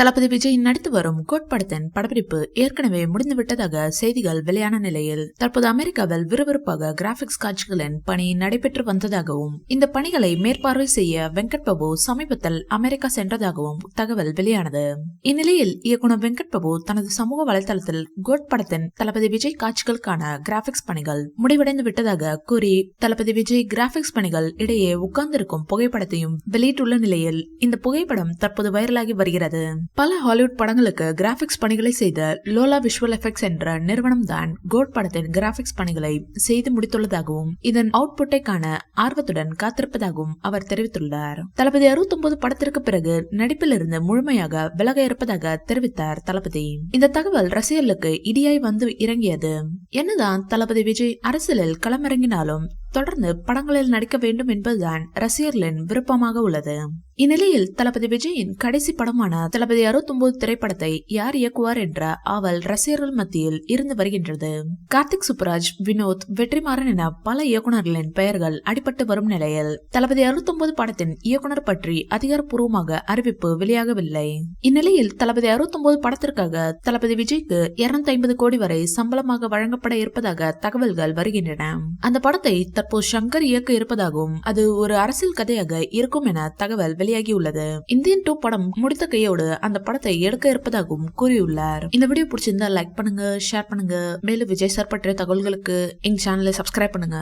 தளபதி விஜய் நடித்து வரும் கோட் படத்தின் படப்பிடிப்பு ஏற்கனவே முடிந்துவிட்டதாக செய்திகள் வெளியான நிலையில் தற்போது அமெரிக்காவில் விறுவிறுப்பாக கிராபிக்ஸ் காட்சிகளின் பணி நடைபெற்று வந்ததாகவும் இந்த பணிகளை மேற்பார்வை செய்ய வெங்கட் பிரபு சமீபத்தில் அமெரிக்கா சென்றதாகவும் தகவல் வெளியானது. இந்நிலையில் இயக்குனர் வெங்கட் பிரபு தனது சமூக வலைதளத்தில் கோட் படத்தின் தளபதி விஜய் காட்சிகளுக்கான கிராபிக்ஸ் பணிகள் முடிவடைந்து விட்டதாக கூறி தளபதி விஜய் கிராபிக்ஸ் பணிகள் இடையே உட்கார்ந்திருக்கும் புகைப்படத்தையும் வெளியிட்டுள்ள நிலையில் இந்த புகைப்படம் தற்போது வைரலாகி வருகிறது. பல ஹாலிவுட் படங்களுக்கு கிராபிக்ஸ் பணிகளை செய்த லோலா விஷுவல் எஃபெக்ட்ஸ் என்ற நிறுவனம் தான் கோட் படத்தின் கிராபிக்ஸ் பணிகளை செய்து முடித்துள்ளதாகவும் இதன் அவுட்புட்டை காண ஆர்வத்துடன் காத்திருப்பதாகவும் அவர் தெரிவித்துள்ளார். தளபதி 69 படத்திற்கு பிறகு நடிப்பிலிருந்து முழுமையாக விலக இருப்பதாக தெரிவித்தார் தளபதி. இந்த தகவல் ரசிகர்களுக்கு இடியாய் வந்து இறங்கியது. என்னதான் தளபதி விஜய் அரசியலில் களமிறங்கினாலும் தொடர்ந்து படங்களில் நடிக்க வேண்டும் என்பதுதான் ரசிகர்களின் விருப்பமாக உள்ளது. இந்நிலையில் தளபதி விஜயின் கடைசி படமான தளபதி 69 திரைப்படத்தை யார் இயக்குவார் என்ற ஆவல் ரசிகர்கள் மத்தியில் இருந்து வருகின்றது. கார்த்திக் சுப்புராஜ், வினோத், வெற்றிமாறன் என பல இயக்குநர்களின் பெயர்கள் அடிபட்டு வரும் நிலையில் தளபதி 69 படத்தின் இயக்குனர் பற்றி அதிகாரப்பூர்வமாக அறிவிப்பு வெளியாகவில்லை. இந்நிலையில் தளபதி 69 படத்திற்காக தளபதி விஜய்க்கு 250 கோடி வரை சம்பளமாக வழங்கப்பட இருப்பதாக தகவல்கள் வருகின்றன. அந்த படத்தை தற்போது சங்கர் இயக்க இருப்பதாகவும் அது ஒரு அரசியல் கதையாக இருக்கும் என தகவல் வெளியாகியுள்ளது. இந்தியன் 2 படம் முடித்த கையோடு அந்த படத்தை எடுக்க இருப்பதாகவும் கூறியுள்ளார். இந்த வீடியோ பிடிச்சிருந்தா லைக் பண்ணுங்க, ஷேர் பண்ணுங்க. மேலும் விஜய் சார் பற்றிய தகவல்களுக்கு எங்க சேனலை சப்ஸ்கிரைப் பண்ணுங்க.